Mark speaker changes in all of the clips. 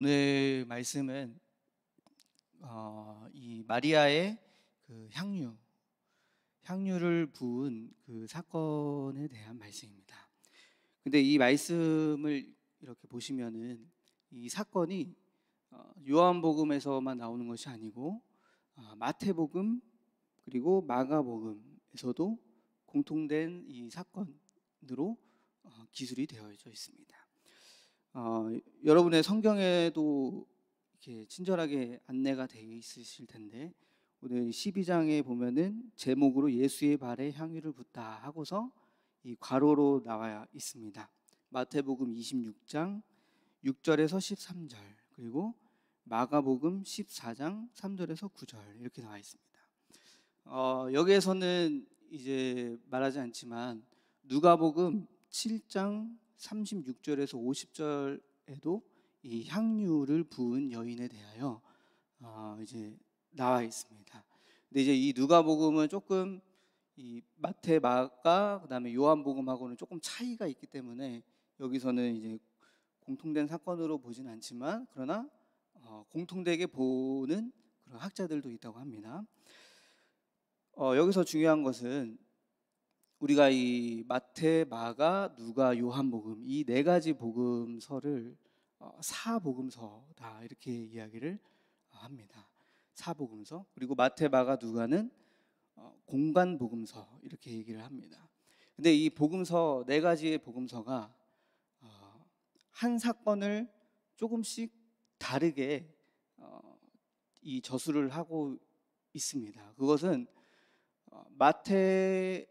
Speaker 1: 오늘 말씀은 이 마리아의 그 향유를 부은 그 사건에 대한 말씀입니다. 근데 이 말씀을 이렇게 보시면은 이 사건이 요한복음에서만 나오는 것이 아니고 마태복음 그리고 마가복음에서도 공통된 이 사건으로 기술이 되어져 있습니다. 여러분의 성경에도 이렇게 친절하게 안내가 되어 있으실 텐데, 오늘 12장에 보면은 제목으로 예수의 발에 향유를 붓다 하고서 이 괄호로 나와 있습니다. 마태복음 26장 6절에서 13절, 그리고 마가복음 14장 3절에서 9절 이렇게 나와 있습니다. 여기에서는 이제 말하지 않지만 누가복음 7장 36절에서 50절에도 이 향유를 부은 여인에 대하여 이제 나와 있습니다. 근데 이제 이 누가복음은 조금 이 마태, 마가, 그다음에 요한복음하고는 조금 차이가 있기 때문에 여기서는 이제 공통된 사건으로 보진 않지만, 그러나 공통되게 보는 그런 학자들도 있다고 합니다. 여기서 중요한 것은 우리가 이 마태, 마가, 누가, 요한복음 이 네 가지 복음서를 사복음서다 이렇게 이야기를 합니다. 사복음서. 그리고 마태, 마가, 누가는 공간 복음서 이렇게 얘기를 합니다. 근데 이 복음서 네 가지의 복음서가 한 사건을 조금씩 다르게 이 저술을 하고 있습니다. 그것은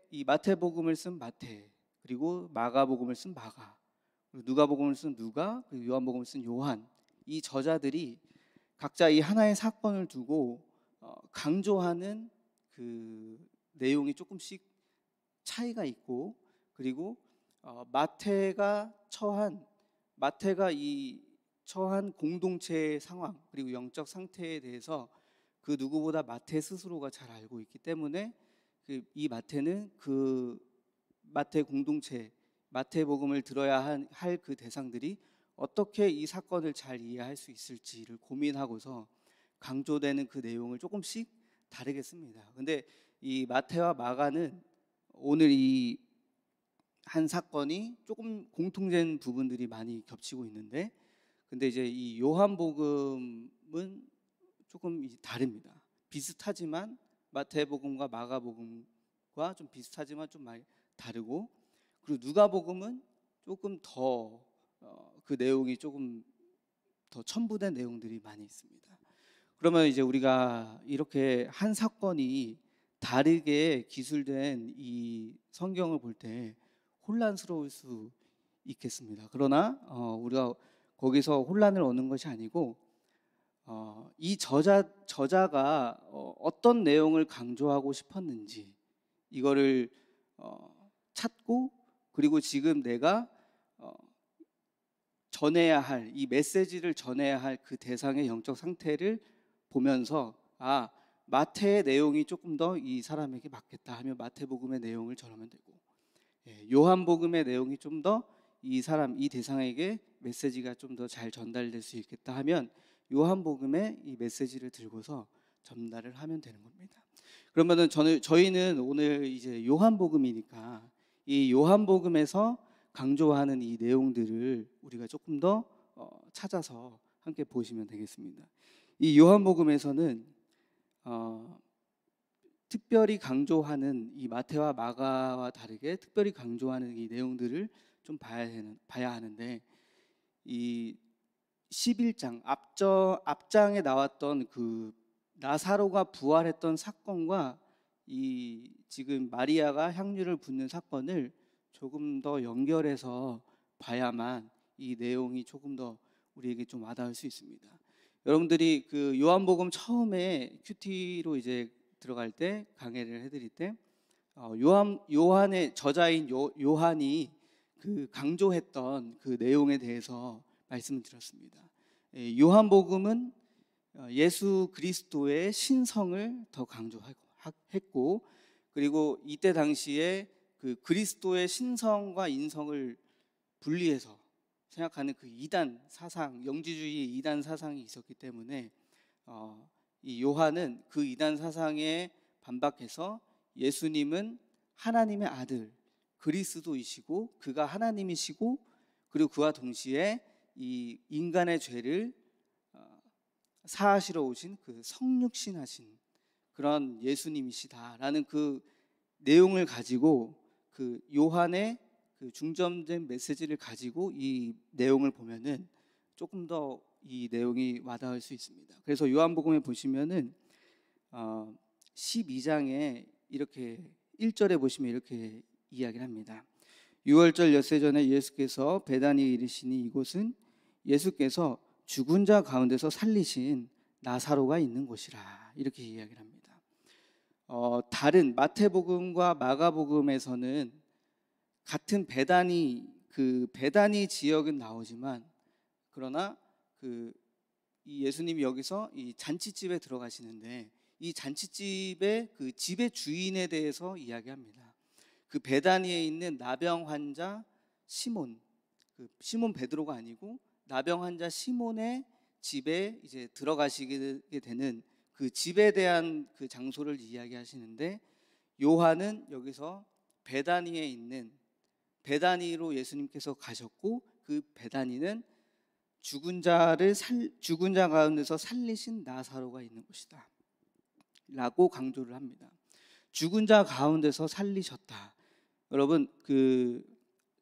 Speaker 1: 이 마태복음을 쓴 마태, 그리고 마가복음을 쓴 마가, 그리고 누가복음을 쓴 누가, 그리고 요한복음을 쓴 요한, 이 저자들이 각자 이 하나의 사건을 두고 강조하는 그 내용이 조금씩 차이가 있고, 그리고 마태가 이 처한 공동체의 상황 그리고 영적 상태에 대해서 그 누구보다 마태 스스로가 잘 알고 있기 때문에 이 마태는 그 마태 공동체, 마태복음을 들어야 할 그 대상들이 어떻게 이 사건을 잘 이해할 수 있을지를 고민하고서 강조되는 그 내용을 조금씩 다르게 씁니다. 근데 이 마태와 마가는 오늘 이 한 사건이 조금 공통된 부분들이 많이 겹치고 있는데, 근데 이제 이 요한복음은 조금 이제 다릅니다. 비슷하지만 마태복음과 마가복음과 좀 비슷하지만 좀 많이 다르고, 그리고 누가복음은 조금 더 그 내용이 조금 더 첨부된 내용들이 많이 있습니다. 그러면 이제 우리가 이렇게 한 사건이 다르게 기술된 이 성경을 볼 때 혼란스러울 수 있겠습니다. 그러나 우리가 거기서 혼란을 얻는 것이 아니고 이 저자가 어떤 내용을 강조하고 싶었는지 이거를 찾고, 그리고 지금 내가 전해야 할 이 메시지를 전해야 할 그 대상의 영적 상태를 보면서 마태의 내용이 조금 더 이 사람에게 맞겠다 하면 마태복음의 내용을 전하면 되고, 요한복음의 내용이 좀 더 이 대상에게 메시지가 좀 더 잘 전달될 수 있겠다 하면 요한복음의 이 메시지를 들고서 전달을 하면 되는 겁니다. 그러면은 저희는 오늘 이제 요한복음이니까 이 요한복음에서 강조하는 이 내용들을 우리가 조금 더 찾아서 함께 보시면 되겠습니다. 이 요한복음에서는 특별히 강조하는 이 마태와 마가와 다르게 특별히 강조하는 이 내용들을 좀 봐야 하는데, 이 11장 앞장에 나왔던 그 나사로가 부활했던 사건과 이 지금 마리아가 향유를 붓는 사건을 조금 더 연결해서 봐야만 이 내용이 조금 더 우리에게 좀 와닿을 수 있습니다. 여러분들이 그 요한복음 처음에 큐티로 이제 들어갈 때 강해를 해드릴 때 요한의 저자인 요한이 그 강조했던 그 내용에 대해서 말씀을 드렸습니다. 요한복음은 예수 그리스도의 신성을 더 강조했고, 그리고 이때 당시에 그 그리스도의 신성과 인성을 분리해서 생각하는 그 이단 사상, 영지주의 이단 사상이 있었기 때문에 이 요한은 그 이단 사상에 반박해서 예수님은 하나님의 아들, 그리스도이시고 그가 하나님이시고 그리고 그와 동시에 이 인간의 죄를 사하시러 오신 그 성육신하신 그런 예수님이시다라는 그 내용을 가지고 그 요한의 그 중점된 메시지를 가지고 이 내용을 보면은 조금 더 이 내용이 와닿을 수 있습니다. 그래서 요한복음에 보시면은 12장에 이렇게 1절에 보시면 이렇게 이야기를 합니다. 6월절 엿새 전에 예수께서 베다니에 이르시니 이곳은 예수께서 죽은 자 가운데서 살리신 나사로가 있는 곳이라 이렇게 이야기를 합니다. 다른 마태복음과 마가복음에서는 같은 베다니 그 베다니 지역은 나오지만 그러나 이 예수님이 여기서 이 잔치집에 들어가시는데 이 잔치집의 그 집의 주인에 대해서 이야기합니다. 그 베다니에 있는 나병 환자 시몬, 그 시몬 베드로가 아니고 나병 환자 시몬의 집에 이제 들어가시게 되는 그 집에 대한 그 장소를 이야기하시는데 요한은 여기서 베다니에 있는 베다니로 예수님께서 가셨고 그 베다니는 죽은 자 가운데서 살리신 나사로가 있는 곳이다 라고 강조를 합니다. 죽은 자 가운데서 살리셨다. 여러분 그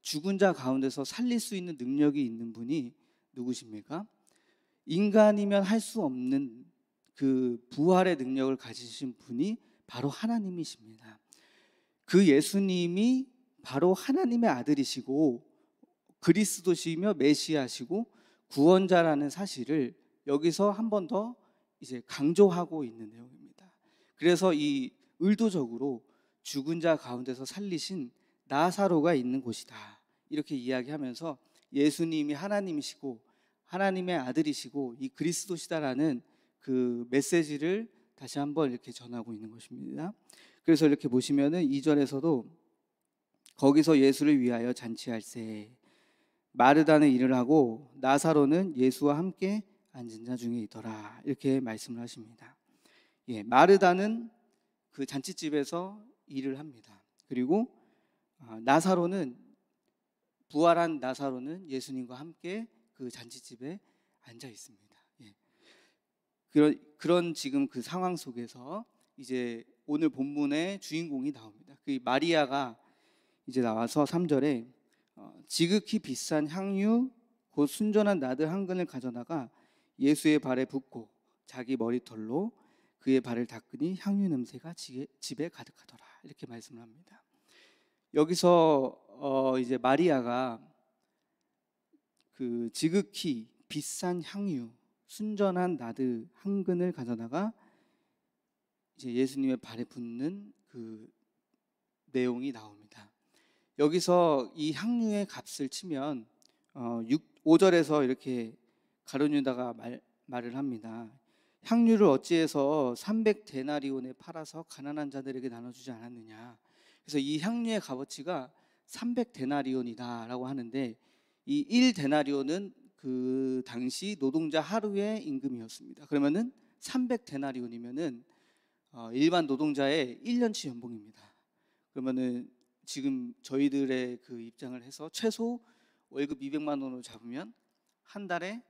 Speaker 1: 죽은 자 가운데서 살릴 수 있는 능력이 있는 분이 누구십니까? 인간이면 할 수 없는 그 부활의 능력을 가지신 분이 바로 하나님이십니다. 그 예수님이 바로 하나님의 아들이시고 그리스도시며 메시아시고 구원자라는 사실을 여기서 한 번 더 이제 강조하고 있는 내용입니다. 그래서 이 의도적으로 죽은 자 가운데서 살리신 나사로가 있는 곳이다 이렇게 이야기하면서 예수님이 하나님이시고 하나님의 아들이시고 이 그리스도시다라는 그 메시지를 다시 한번 이렇게 전하고 있는 것입니다. 그래서 이렇게 보시면은 2절에서도 거기서 예수를 위하여 잔치할세 마르다는 일을 하고 나사로는 예수와 함께 앉은 자 중에 있더라 이렇게 말씀을 하십니다. 마르다는 그 잔치집에서 일을 합니다. 그리고 나사로는 부활한 나사로는 예수님과 함께 그 잔치집에 앉아 있습니다. 그런 지금 그 상황 속에서 이제 오늘 본문의 주인공이 나옵니다. 그 마리아가 이제 나와서 3절에 지극히 비싼 향유 곧 순전한 나드 한 근을 가져다가 예수의 발에 붓고 자기 머리털로 그의 발을 닦으니 향유 냄새가 집에 가득하더라 이렇게 말씀을 합니다. 여기서 이제 마리아가 그 지극히 비싼 향유 순전한 나드 한 근을 가져다가 이제 예수님의 발에 붓는 그 내용이 나옵니다. 여기서 이 향유의 값을 치면 5절에서 이렇게 가룟 유다가 말을 합니다. 향유를 어찌해서 300데나리온에 팔아서 가난한 자들에게 나눠주지 않았느냐. 그래서 이 향유의 값어치가 300데나리온이다 라고 하는데 이 1데나리온은 그 당시 노동자 하루의 임금이었습니다. 그러면은 300데나리온이면은 일반 노동자의 1년치 연봉입니다. 그러면은 지금 저희들의 그 입장을 해서 최소 월급 200만 원으로 잡으면 한 달에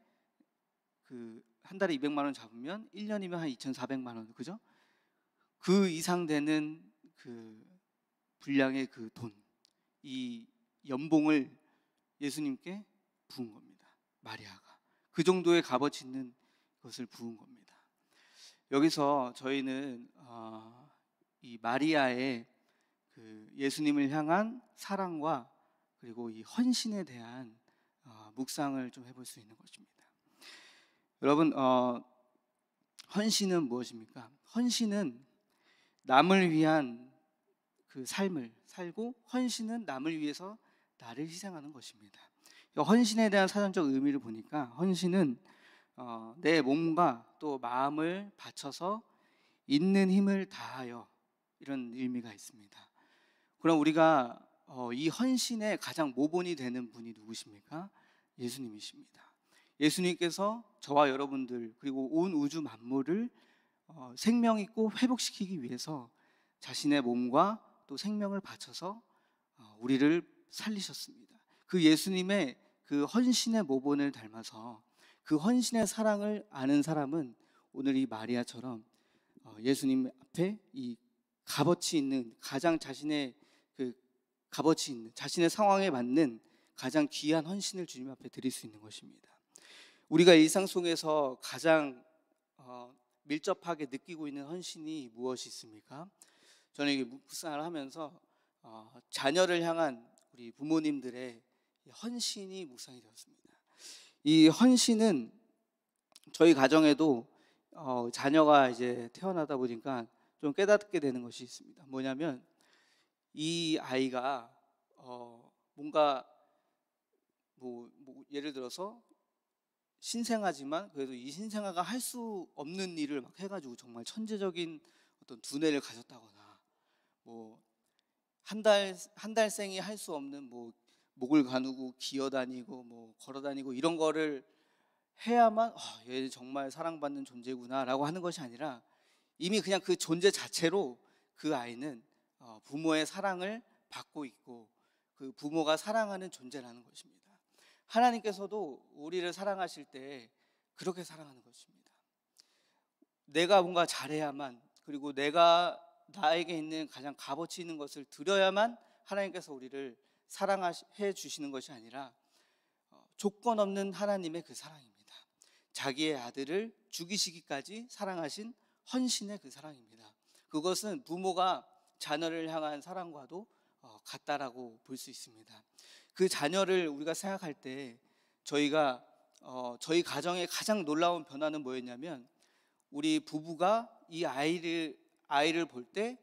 Speaker 1: 200만 원 잡으면 1년이면 한 2,400만 원, 그죠? 그 이상 되는 그 분량의 그 돈, 이 연봉을 예수님께 부은 겁니다. 마리아가 그 정도의 값어치 있는 것을 부은 겁니다. 여기서 저희는 이 마리아의 그 예수님을 향한 사랑과 그리고 이 헌신에 대한 묵상을 좀 해볼 수 있는 것입니다. 여러분, 헌신은 무엇입니까? 헌신은 남을 위한 그 삶을 살고 헌신은 남을 위해서 나를 희생하는 것입니다. 헌신에 대한 사전적 의미를 보니까 헌신은 내 몸과 또 마음을 바쳐서 있는 힘을 다하여 이런 의미가 있습니다. 그럼 우리가 이 헌신의 가장 모본이 되는 분이 누구십니까? 예수님이십니다. 예수님께서 저와 여러분들 그리고 온 우주 만물을 생명 있고 회복시키기 위해서 자신의 몸과 또 생명을 바쳐서 우리를 살리셨습니다. 그 예수님의 그 헌신의 모본을 닮아서 그 헌신의 사랑을 아는 사람은 오늘 이 마리아처럼 예수님 앞에 이 값어치 있는 가장 자신의 그 값어치 있는 자신의 상황에 맞는 가장 귀한 헌신을 주님 앞에 드릴 수 있는 것입니다. 우리가 일상 속에서 가장 밀접하게 느끼고 있는 헌신이 무엇이 있습니까? 저는 이게 묵상을 하면서 자녀를 향한 우리 부모님들의 헌신이 묵상이 되었습니다. 이 헌신은 저희 가정에도 자녀가 이제 태어나다 보니까 좀 깨닫게 되는 것이 있습니다. 뭐냐면 이 아이가 뭔가 뭐 예를 들어서 신생아지만 그래도 이 신생아가 할 수 없는 일을 막 해가지고 정말 천재적인 어떤 두뇌를 가졌다거나 뭐 한 달생이 할 수 없는 뭐 목을 가누고 기어다니고 뭐 걸어다니고 이런 거를 해야만 얘 정말 사랑받는 존재구나라고 하는 것이 아니라 이미 그냥 그 존재 자체로 그 아이는 부모의 사랑을 받고 있고 그 부모가 사랑하는 존재라는 것입니다. 하나님께서도 우리를 사랑하실 때 그렇게 사랑하는 것입니다. 내가 뭔가 잘해야만 그리고 내가 나에게 있는 가장 값어치 있는 것을 드려야만 하나님께서 우리를 사랑해 주시는 것이 아니라 조건 없는 하나님의 그 사랑입니다. 자기의 아들을 죽이시기까지 사랑하신 헌신의 그 사랑입니다. 그것은 부모가 자녀를 향한 사랑과도 같다라고 볼 수 있습니다. 그 자녀를 우리가 생각할 때 저희가 저희 가정의 가장 놀라운 변화는 뭐였냐면 우리 부부가 이 아이를 볼 때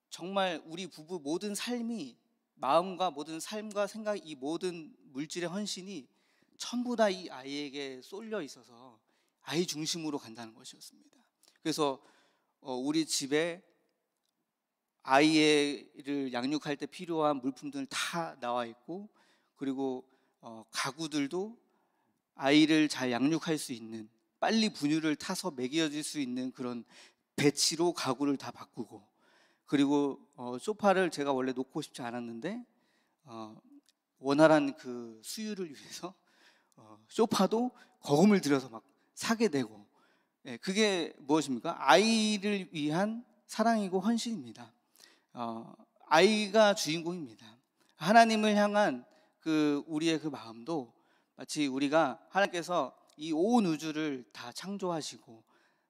Speaker 1: 정말 우리 부부 모든 삶이 마음과 모든 삶과 생각 이 모든 물질의 헌신이 전부 다 이 아이에게 쏠려 있어서 아이 중심으로 간다는 것이었습니다. 그래서 우리 집에 아이를 양육할 때 필요한 물품들 다 나와 있고 그리고 가구들도 아이를 잘 양육할 수 있는 빨리 분유를 타서 먹여줄 수 있는 그런 배치로 가구를 다 바꾸고 그리고 소파를 제가 원래 놓고 싶지 않았는데 원활한 그 수유를 위해서 소파도 거금을 들여서 막 사게 되고 그게 무엇입니까? 아이를 위한 사랑이고 헌신입니다. 아이가 주인공입니다. 하나님을 향한 그 우리의 그 마음도 마치 우리가 하나님께서 이 온 우주를 다 창조하시고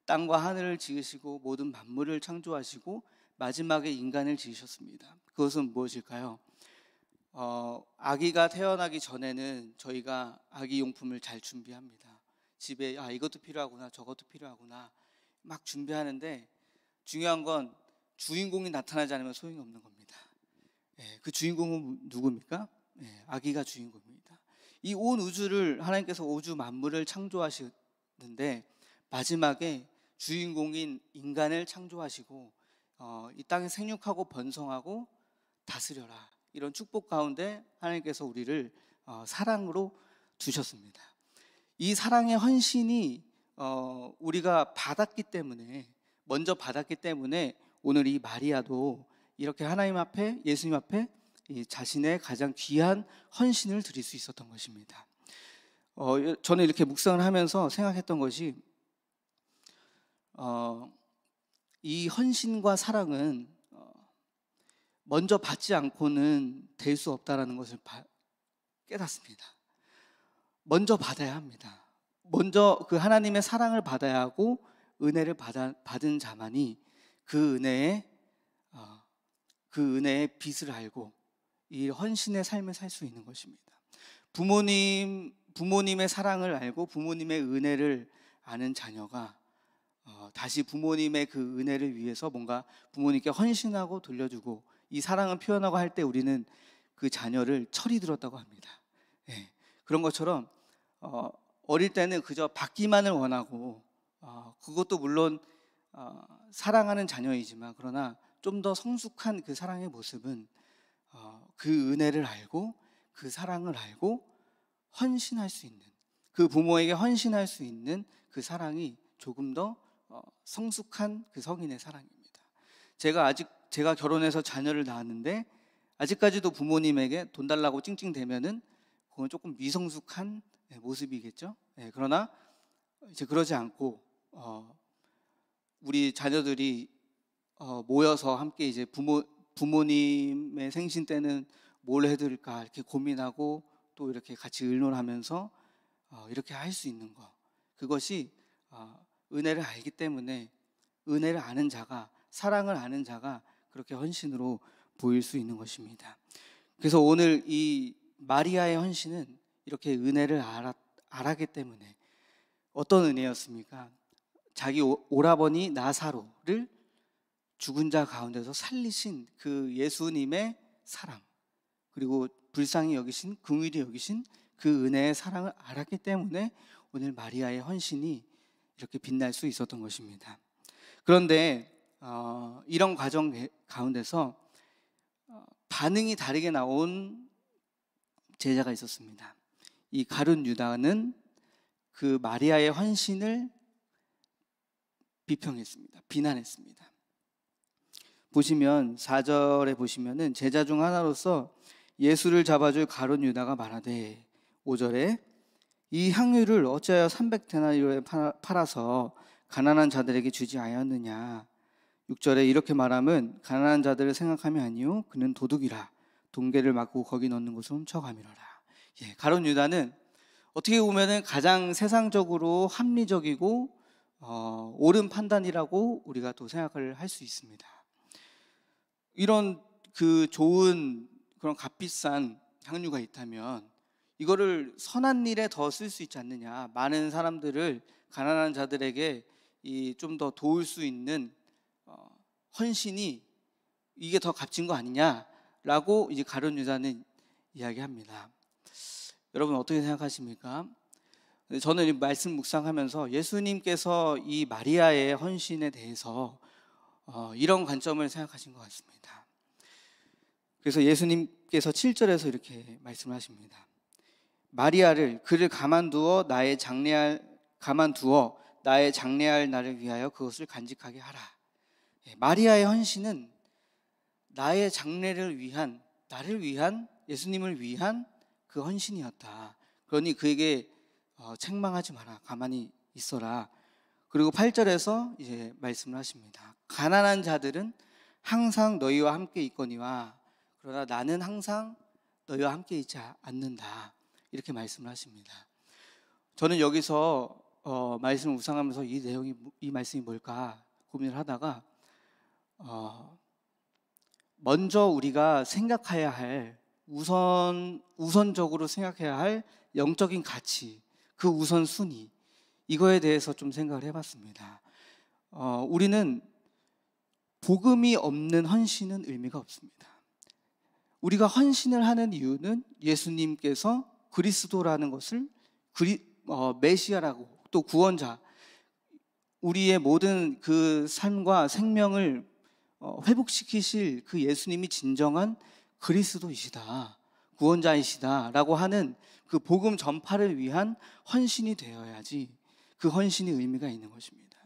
Speaker 1: 땅과 하늘을 지으시고 모든 만물을 창조하시고 마지막에 인간을 지으셨습니다. 그것은 무엇일까요? 아기가 태어나기 전에는 저희가 아기 용품을 잘 준비합니다. 집에 이것도 필요하구나 저것도 필요하구나 막 준비하는데 중요한 건 주인공이 나타나지 않으면 소용이 없는 겁니다. 그 주인공은 누굽니까? 아기가 주인공입니다. 이 온 우주를 하나님께서 우주 만물을 창조하시는데 마지막에 주인공인 인간을 창조하시고 이 땅에 생육하고 번성하고 다스려라 이런 축복 가운데 하나님께서 우리를 사랑으로 두셨습니다. 이 사랑의 헌신이 우리가 받았기 때문에 먼저 받았기 때문에 오늘 이 마리아도 이렇게 하나님 앞에 예수님 앞에 자신의 가장 귀한 헌신을 드릴 수 있었던 것입니다. 저는 이렇게 묵상을 하면서 생각했던 것이 이 헌신과 사랑은 먼저 받지 않고는 될 수 없다라는 것을 깨닫습니다. 먼저 받아야 합니다. 먼저 그 하나님의 사랑을 받아야 하고 은혜를 받은 자만이 그 은혜의 빛을 알고 이 헌신의 삶을 살 수 있는 것입니다. 부모님의 사랑을 알고 부모님의 은혜를 아는 자녀가 다시 부모님의 그 은혜를 위해서 뭔가 부모님께 헌신하고 돌려주고 이 사랑을 표현하고 할 때 우리는 그 자녀를 철이 들었다고 합니다. 그런 것처럼 어릴 때는 그저 받기만을 원하고 그것도 물론 사랑하는 자녀이지만 그러나 좀 더 성숙한 그 사랑의 모습은 그 은혜를 알고 그 사랑을 알고 헌신할 수 있는, 그 부모에게 헌신할 수 있는 그 사랑이 조금 더 성숙한 그 성인의 사랑입니다. 제가 결혼해서 자녀를 낳았는데 아직까지도 부모님에게 돈 달라고 찡찡대면은 그건 조금 미성숙한 모습이겠죠. 그러나 이제 그러지 않고 우리 자녀들이 모여서 함께 이제 부모님의 생신 때는 뭘 해드릴까 이렇게 고민하고 또 이렇게 같이 의논하면서 이렇게 할 수 있는 거, 그것이 은혜를 알기 때문에 은혜를 아는 자가, 사랑을 아는 자가 그렇게 헌신으로 보일 수 있는 것입니다. 그래서 오늘 이 마리아의 헌신은 이렇게 은혜를 알았기 때문에, 어떤 은혜였습니까? 자기 오라버니 나사로를 죽은 자 가운데서 살리신 그 예수님의 사랑, 그리고 불쌍히 여기신, 긍휼히 여기신 그 은혜의 사랑을 알았기 때문에 오늘 마리아의 헌신이 이렇게 빛날 수 있었던 것입니다. 그런데 이런 과정 가운데서 반응이 다르게 나온 제자가 있었습니다. 이 가룟 유다는 그 마리아의 헌신을 비평했습니다. 비난했습니다. 보시면 4절에 보시면은 제자 중 하나로서 예수를 잡아줄 가룟 유다가 말하되, 5절에 이 향유를 어찌하여 300데나리오에 팔아서 가난한 자들에게 주지 아니하였느냐. 6절에 이렇게 말함은 가난한 자들을 생각함이 아니요 그는 도둑이라 동계를 막고 거기 넣는 것을 훔쳐가미러라. 가룟 유다는 어떻게 보면은 가장 세상적으로 합리적이고 옳은 판단이라고 우리가 또 생각을 할 수 있습니다. 이런 그 좋은 그런 값비싼 향유가 있다면 이거를 선한 일에 더 쓸 수 있지 않느냐, 많은 사람들을, 가난한 자들에게 좀 더 도울 수 있는 헌신이 이게 더 값진 거 아니냐라고 이제 가룟 유다는 이야기합니다. 여러분 어떻게 생각하십니까? 저는 이 말씀 묵상하면서 예수님께서 이 마리아의 헌신에 대해서 이런 관점을 생각하신 것 같습니다. 그래서 예수님께서 7절에서 이렇게 말씀하십니다. 마리아를, 그를 가만두어 나의 장례할 날을 위하여 그것을 간직하게 하라. 마리아의 헌신은 나의 장례를 위한, 나를 위한, 예수님을 위한 그 헌신이었다. 그러니 그에게 책망하지 마라, 가만히 있어라. 그리고 8절에서 이제 말씀을 하십니다. 가난한 자들은 항상 너희와 함께 있거니와 그러나 나는 항상 너희와 함께 있지 않는다. 이렇게 말씀을 하십니다. 저는 여기서 말씀을 묵상하면서 이 말씀이 뭘까 고민을 하다가 먼저 우리가 생각해야 할, 우선적으로 생각해야 할 영적인 가치, 그 우선순위, 이거에 대해서 좀 생각을 해봤습니다. 우리는 복음이 없는 헌신은 의미가 없습니다. 우리가 헌신을 하는 이유는 예수님께서 그리스도라는 것을 메시아라고, 또 구원자, 우리의 모든 그 삶과 생명을 회복시키실 그 예수님이 진정한 그리스도이시다, 구원자이시다 라고 하는 그 복음 전파를 위한 헌신이 되어야지 그 헌신이 의미가 있는 것입니다.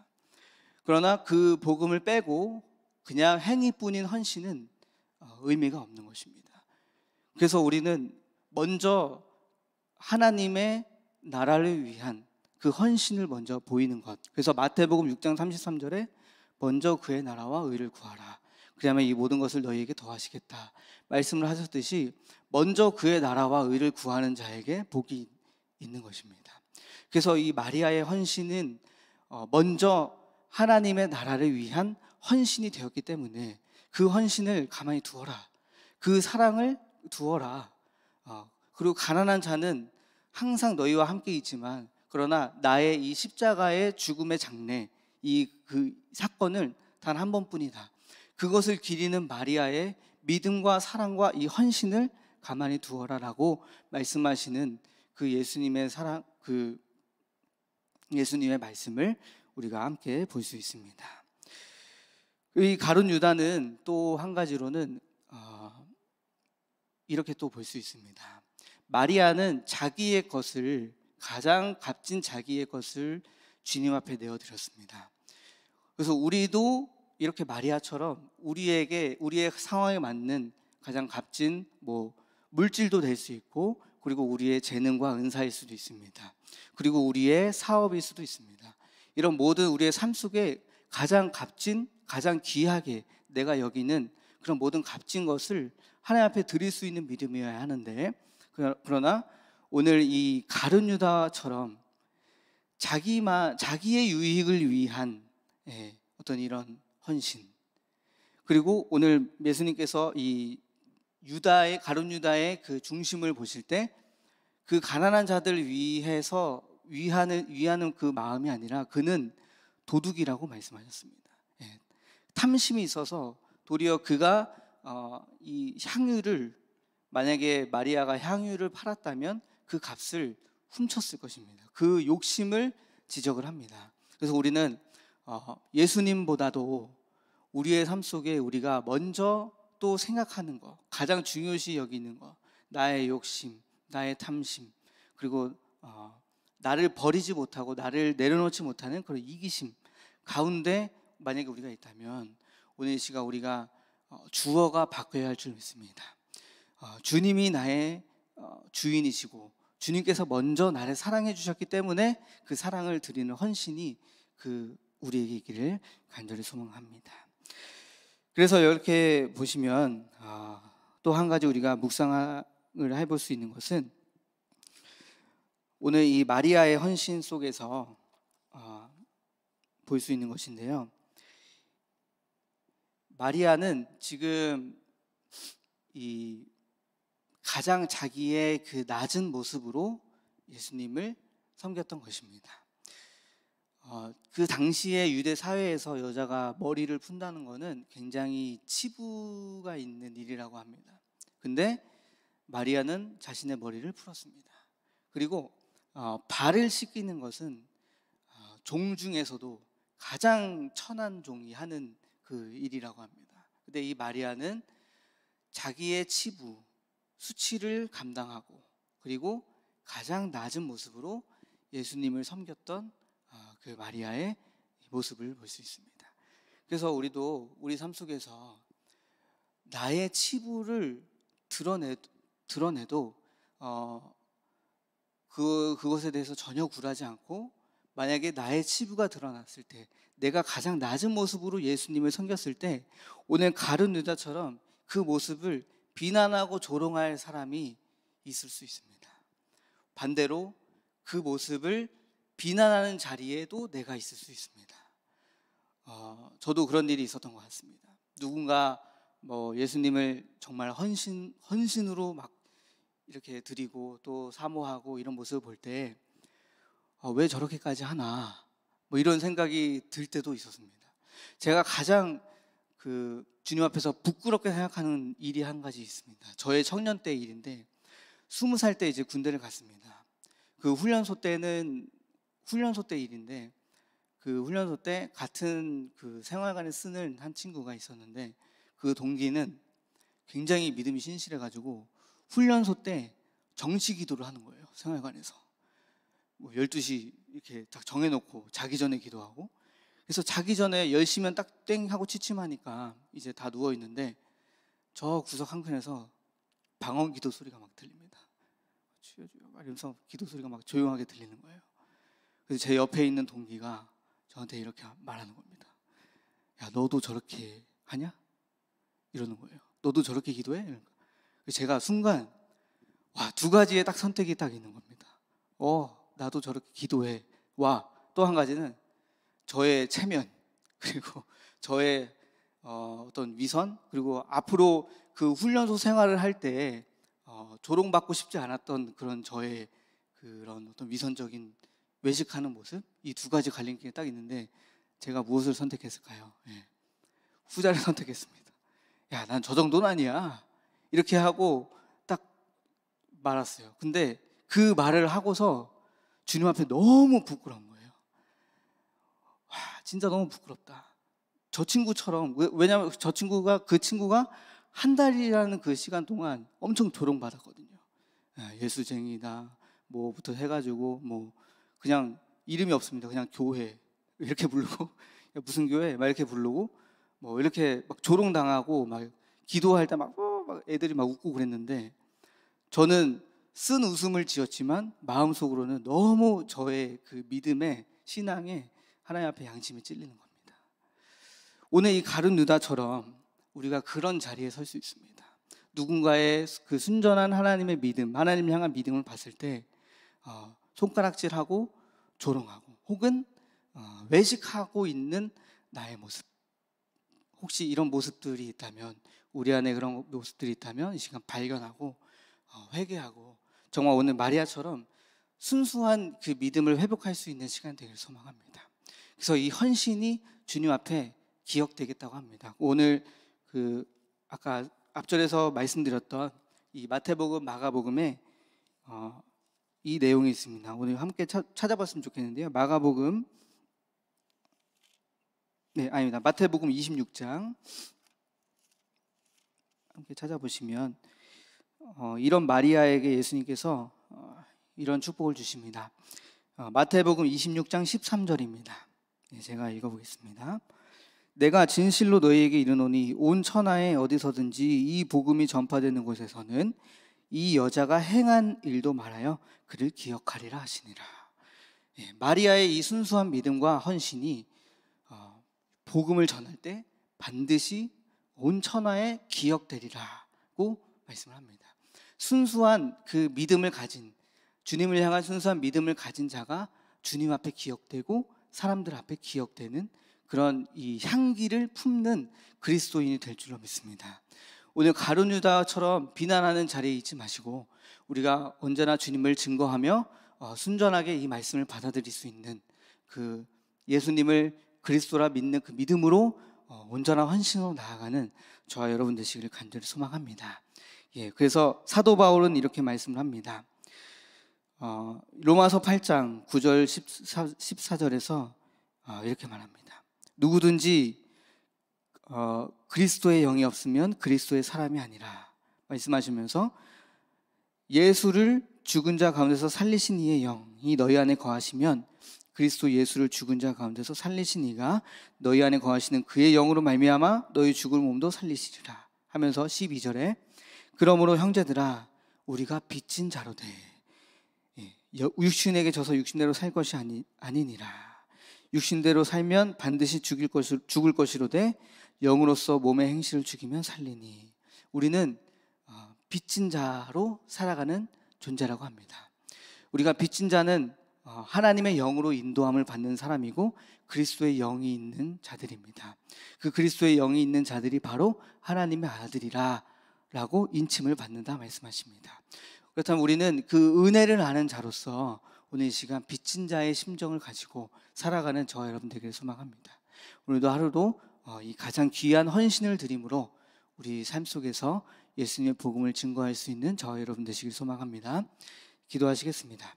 Speaker 1: 그러나 그 복음을 빼고 그냥 행위뿐인 헌신은 의미가 없는 것입니다. 그래서 우리는 먼저 하나님의 나라를 위한 그 헌신을 먼저 보이는 것. 그래서 마태복음 6장 33절에 먼저 그의 나라와 의를 구하라, 그러면 이 모든 것을 너희에게 더하시겠다 말씀을 하셨듯이 먼저 그의 나라와 의를 구하는 자에게 복이 있는 것입니다. 그래서 이 마리아의 헌신은 먼저 하나님의 나라를 위한 헌신이 되었기 때문에 그 헌신을 가만히 두어라, 그 사랑을 두어라. 그리고 가난한 자는 항상 너희와 함께 있지만 그러나 나의 이 십자가의 죽음의 장례, 그 사건을 단 한 번뿐이다. 그것을 기리는 마리아의 믿음과 사랑과 이 헌신을 가만히 두어라라고 말씀하시는 그 예수님의 사랑, 그 예수님의 말씀을 우리가 함께 볼 수 있습니다. 이 가룟 유다는 또 한 가지로는 이렇게 또 볼 수 있습니다. 마리아는 자기의 것을, 가장 값진 자기의 것을 주님 앞에 내어드렸습니다. 그래서 우리도 이렇게 마리아처럼 우리의 상황에 맞는 가장 값진 물질도 될 수 있고, 그리고 우리의 재능과 은사일 수도 있습니다. 그리고 우리의 사업일 수도 있습니다. 이런 모든 우리의 삶 속에 가장 값진, 가장 귀하게 내가 여기는 그런 모든 값진 것을 하나님 앞에 드릴 수 있는 믿음이어야 하는데, 그러나 오늘 이 가룟 유다처럼 자기의 유익을 위한 어떤 이런 헌신, 그리고 오늘 예수님께서 이 가룟 유다의 그 중심을 보실 때 그 가난한 자들을 위하는 그 마음이 아니라 그는 도둑이라고 말씀하셨습니다. 탐심이 있어서 도리어 그가 이 향유를, 만약에 마리아가 향유를 팔았다면 그 값을 훔쳤을 것입니다. 그 욕심을 지적을 합니다. 그래서 우리는 예수님보다도 우리의 삶 속에 우리가 먼저 또 생각하는 것, 가장 중요시 여기는 것, 나의 욕심, 나의 탐심, 그리고 나를 버리지 못하고 나를 내려놓지 못하는 그런 이기심 가운데 만약에 우리가 있다면 오늘 이 시간 우리가 주어가 바뀌어야 할 줄 믿습니다. 주님이 나의 주인이시고 주님께서 먼저 나를 사랑해 주셨기 때문에 그 사랑을 드리는 헌신이 우리에게 있기를 간절히 소망합니다. 그래서 이렇게 보시면 또 한 가지 우리가 묵상을 해볼 수 있는 것은 오늘 이 마리아의 헌신 속에서 볼 수 있는 것인데요. 마리아는 지금 이 가장 자기의 그 낮은 모습으로 예수님을 섬겼던 것입니다. 그 당시에 유대 사회에서 여자가 머리를 푼다는 것은 굉장히 치부가 있는 일이라고 합니다. 근데 마리아는 자신의 머리를 풀었습니다. 그리고 발을 씻기는 것은 종 중에서도 가장 천한 종이 하는 그 일이라고 합니다. 근데 이 마리아는 자기의 치부, 수치를 감당하고 그리고 가장 낮은 모습으로 예수님을 섬겼던 그 마리아의 모습을 볼 수 있습니다. 그래서 우리도 우리 삶 속에서 나의 치부를 드러내도 그것에 대해서 전혀 굴하지 않고, 만약에 나의 치부가 드러났을 때, 내가 가장 낮은 모습으로 예수님을 섬겼을 때 오늘 가룟 유다처럼 그 모습을 비난하고 조롱할 사람이 있을 수 있습니다. 반대로 그 모습을 비난하는 자리에도 내가 있을 수 있습니다. 저도 그런 일이 있었던 것 같습니다. 누군가 예수님을 정말 헌신으로 막 이렇게 드리고 또 사모하고 이런 모습을 볼 때 왜 저렇게까지 하나, 이런 생각이 들 때도 있었습니다. 제가 가장 주님 앞에서 부끄럽게 생각하는 일이 한 가지 있습니다. 저의 청년 때 일인데 20살 때 이제 군대를 갔습니다. 그 훈련소 때 일인데, 그 훈련소 때 같은 그 생활관에 쓰는 한 친구가 있었는데, 그 동기는 굉장히 믿음이 신실해가지고 훈련소 때 정시 기도를 하는 거예요. 생활관에서 12시 이렇게 딱 정해놓고 자기 전에 기도하고, 그래서 자기 전에 10시면 딱 땡 하고 취침하니까 이제 다 누워있는데 저 구석 한 켠에서 방언 기도 소리가 막 들립니다. 이러면서 기도 소리가 막 조용하게 들리는 거예요. 그래서 제 옆에 있는 동기가 저한테 이렇게 말하는 겁니다. 야, 너도 저렇게 하냐? 이러는 거예요. 너도 저렇게 기도해? 그러니까 제가 순간 두 가지의 딱 선택이 딱 있는 겁니다. 나도 저렇게 기도해. 또 한 가지는 저의 체면, 그리고 저의 어떤 위선, 그리고 앞으로 그 훈련소 생활을 할 때 조롱받고 싶지 않았던 그런 저의 그런 어떤 위선적인 외식하는 모습, 이 두 가지 갈림길이 딱 있는데 제가 무엇을 선택했을까요? 후자를 선택했습니다. 야, 난 저 정도는 아니야. 이렇게 하고 딱 말았어요. 근데 그 말을 하고서 주님 앞에 너무 부끄러운 거예요. 진짜 너무 부끄럽다. 저 친구처럼, 왜냐하면 그 친구가 한 달이라는 그 시간 동안 엄청 조롱받았거든요. 예수쟁이다 뭐부터 해가지고 뭐 그냥 이름이 없습니다. 그냥 교회 이렇게 부르고 야, 무슨 교회 막 이렇게 부르고 뭐 이렇게 막 조롱당하고 막 기도할 때 막 애들이 막 웃고 그랬는데 저는 쓴 웃음을 지었지만 마음속으로는 너무 저의 그 믿음에 신앙에 하나님 앞에 양심이 찔리는 겁니다. 오늘 이 가룟 유다처럼 우리가 그런 자리에 설 수 있습니다. 누군가의 그 순전한 하나님의 믿음, 하나님 향한 믿음을 봤을 때 손가락질하고 조롱하고 혹은 외식하고 있는 나의 모습, 혹시 이런 모습들이 있다면, 우리 안에 그런 모습들이 있다면 이 시간 발견하고 회개하고 정말 오늘 마리아처럼 순수한 그 믿음을 회복할 수 있는 시간 되기를 소망합니다. 그래서 이 헌신이 주님 앞에 기억되겠다고 합니다. 오늘 그 아까 앞절에서 말씀드렸던 이 마태복음, 마가복음에 이 내용이 있습니다. 오늘 함께 찾아봤으면 좋겠는데요. 마가복음, 아닙니다. 마태복음 26장 함께 찾아보시면 이런 마리아에게 예수님께서 이런 축복을 주십니다. 마태복음 26장 13절입니다. 제가 읽어보겠습니다. 내가 진실로 너희에게 이르노니 온 천하에 어디서든지 이 복음이 전파되는 곳에서는 이 여자가 행한 일도 말하여 그를 기억하리라 하시니라. 마리아의 이 순수한 믿음과 헌신이 복음을 전할 때 반드시 온 천하에 기억되리라고 말씀을 합니다. 순수한 그 믿음을 가진, 주님을 향한 순수한 믿음을 가진 자가 주님 앞에 기억되고 사람들 앞에 기억되는 그런 이 향기를 품는 그리스도인이 될 줄로 믿습니다. 오늘 가룟 유다처럼 비난하는 자리에 있지 마시고 우리가 언제나 주님을 증거하며 순전하게 이 말씀을 받아들일 수 있는 그 예수님을 그리스도라 믿는 그 믿음으로 온전한 헌신으로 나아가는 저와 여러분 되시기를 간절히 소망합니다. 그래서 사도 바울은 이렇게 말씀을 합니다. 로마서 8장 9절 14절에서 이렇게 말합니다. 누구든지 그리스도의 영이 없으면 그리스도의 사람이 아니라 말씀하시면서 예수를 죽은 자 가운데서 살리신 이의 영이 너희 안에 거하시면 그리스도 예수를 죽은 자 가운데서 살리신 이가 너희 안에 거하시는 그의 영으로 말미암아 너희 죽을 몸도 살리시리라 하면서 12절에 그러므로 형제들아 우리가 빚진 자로 돼 육신에게 져서 육신대로 살 것이 아니니라. 육신대로 살면 반드시 죽을 것이로되 영으로서 몸의 행실을 죽이면 살리니. 우리는 빚진 자로 살아가는 존재라고 합니다. 우리가 빚진 자는 하나님의 영으로 인도함을 받는 사람이고 그리스도의 영이 있는 자들입니다. 그 그리스도의 영이 있는 자들이 바로 하나님의 아들이라 라고 인침을 받는다 말씀하십니다. 그렇다면 우리는 그 은혜를 아는 자로서 오늘 이 시간 빚진 자의 심정을 가지고 살아가는 저와 여러분 되기를 소망합니다. 오늘도 하루도 이 가장 귀한 헌신을 드림으로 우리 삶 속에서 예수님의 복음을 증거할 수 있는 저와 여러분 되시길 소망합니다. 기도하시겠습니다.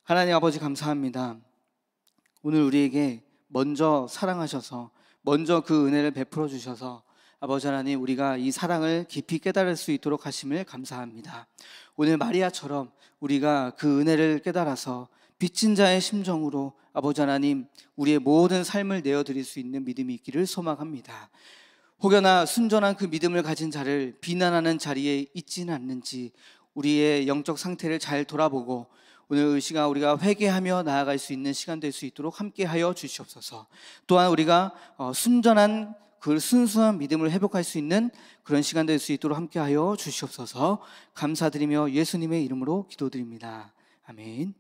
Speaker 1: 하나님 아버지 감사합니다. 오늘 우리에게 먼저 사랑하셔서 먼저 그 은혜를 베풀어 주셔서 아버지 하나님 우리가 이 사랑을 깊이 깨달을 수 있도록 하심을 감사합니다. 오늘 마리아처럼 우리가 그 은혜를 깨달아서 빚진 자의 심정으로 아버지 하나님 우리의 모든 삶을 내어드릴 수 있는 믿음이 있기를 소망합니다. 혹여나 순전한 그 믿음을 가진 자를 비난하는 자리에 있지는 않는지 우리의 영적 상태를 잘 돌아보고 오늘 이 시간 우리가 회개하며 나아갈 수 있는 시간 될 수 있도록 함께하여 주시옵소서. 또한 우리가 순전한 그 순수한 믿음을 회복할 수 있는 그런 시간 될 수 있도록 함께하여 주시옵소서. 감사드리며 예수님의 이름으로 기도드립니다. 아멘.